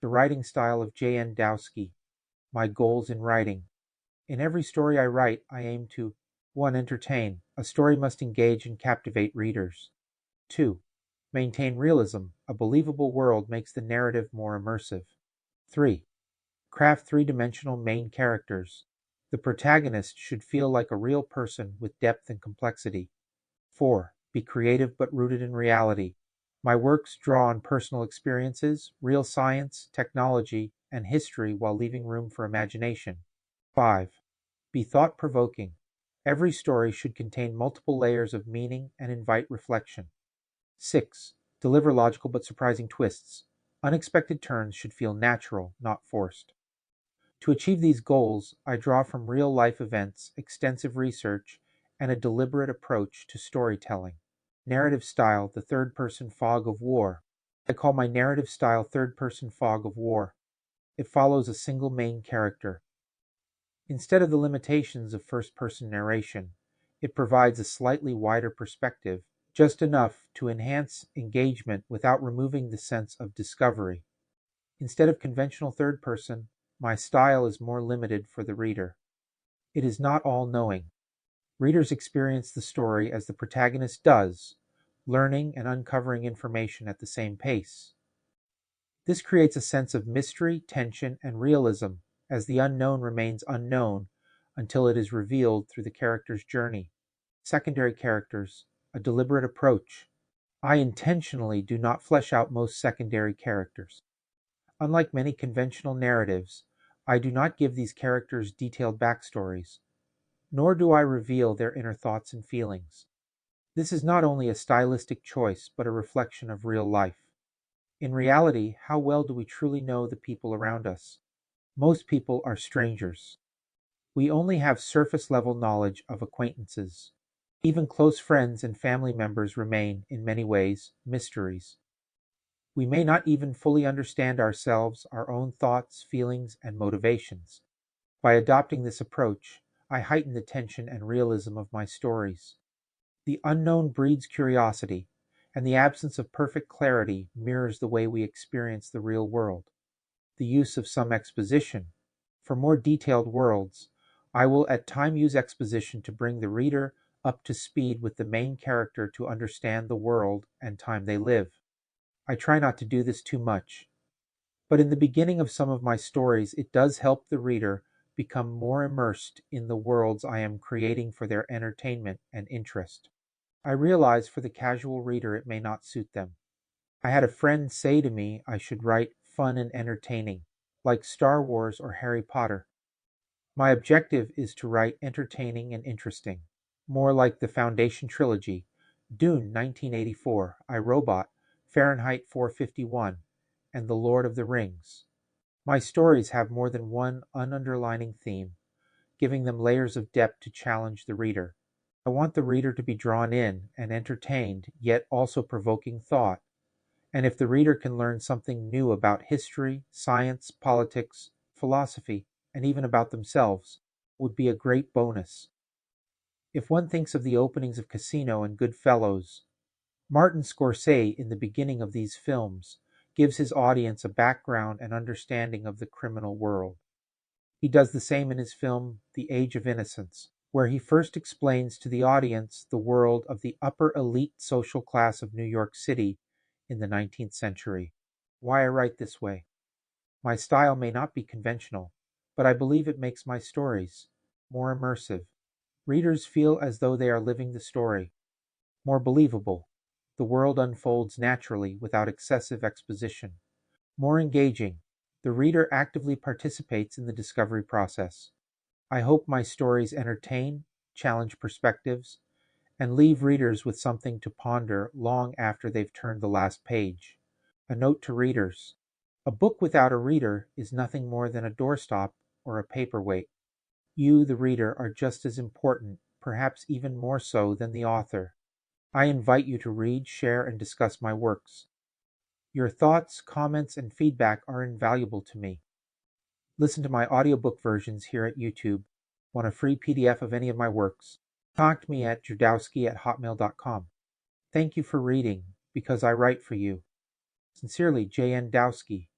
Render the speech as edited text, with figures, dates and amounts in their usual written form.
The writing style of Wdowski. My goals in writing. In every story I write, I aim to 1. Entertain. A story must engage and captivate readers. 2. Maintain realism. A believable world makes the narrative more immersive. 3. Craft three-dimensional main characters. The protagonist should feel like a real person with depth and complexity. 4. Be creative but rooted in reality. My works draw on personal experiences, real science, technology, and history while leaving room for imagination. 5. Be thought-provoking. Every story should contain multiple layers of meaning and invite reflection. 6. Deliver logical but surprising twists. Unexpected turns should feel natural, not forced. To achieve these goals, I draw from real-life events, extensive research, and a deliberate approach to storytelling. Narrative style, the third-person fog of war. I call my narrative style third-person fog of war. It follows a single main character. Instead of the limitations of first-person narration, it provides a slightly wider perspective, just enough to enhance engagement without removing the sense of discovery. Instead of conventional third-person, my style is more limited for the reader. It is not all-knowing. Readers experience the story as the protagonist does, learning and uncovering information at the same pace. This creates a sense of mystery, tension, and realism, as the unknown remains unknown until it is revealed through the character's journey. Secondary characters, a deliberate approach. I intentionally do not flesh out most secondary characters. Unlike many conventional narratives, I do not give these characters detailed backstories, nor do I reveal their inner thoughts and feelings. This is not only a stylistic choice, but a reflection of real life. In reality, how well do we truly know the people around us? Most people are strangers. We only have surface-level knowledge of acquaintances. Even close friends and family members remain, in many ways, mysteries. We may not even fully understand ourselves, our own thoughts, feelings, and motivations. By adopting this approach, I heighten the tension and realism of my stories. The unknown breeds curiosity, and the absence of perfect clarity mirrors the way we experience the real world. The use of some exposition. For more detailed worlds, I will at times use exposition to bring the reader up to speed with the main character to understand the world and time they live. I try not to do this too much, but in the beginning of some of my stories, it does help the reader become more immersed in the worlds I am creating for their entertainment and interest. I realize for the casual reader it may not suit them. I had a friend say to me I should write fun and entertaining, like Star Wars or Harry Potter. My objective is to write entertaining and interesting, more like the Foundation trilogy, Dune 1984, I, Robot, Fahrenheit 451, and The Lord of the Rings. My stories have more than one underlining theme, giving them layers of depth to challenge the reader. I want the reader to be drawn in and entertained, yet also provoking thought. And if the reader can learn something new about history, science, politics, philosophy, and even about themselves, it would be a great bonus. If one thinks of the openings of Casino and Goodfellas, Martin Scorsese, in the beginning of these films, gives his audience a background and understanding of the criminal world. He does the same in his film The Age of Innocence, where he first explains to the audience the world of the upper elite social class of New York City in the 19th century. Why I write this way. My style may not be conventional, but I believe it makes my stories more immersive. Readers feel as though they are living the story, more believable. The world unfolds naturally without excessive exposition. More engaging. The reader actively participates in the discovery process. I hope my stories entertain, challenge perspectives, and leave readers with something to ponder long after they've turned the last page. A note to readers. A book without a reader is nothing more than a doorstop or a paperweight. You, the reader, are just as important, perhaps even more so than the author. I invite you to read, share, and discuss my works. Your thoughts, comments, and feedback are invaluable to me. Listen to my audiobook versions here at YouTube. Want a free PDF of any of my works? Contact me at wdowski@hotmail.com. Thank you for reading, because I write for you. Sincerely, J.N. Wdowski.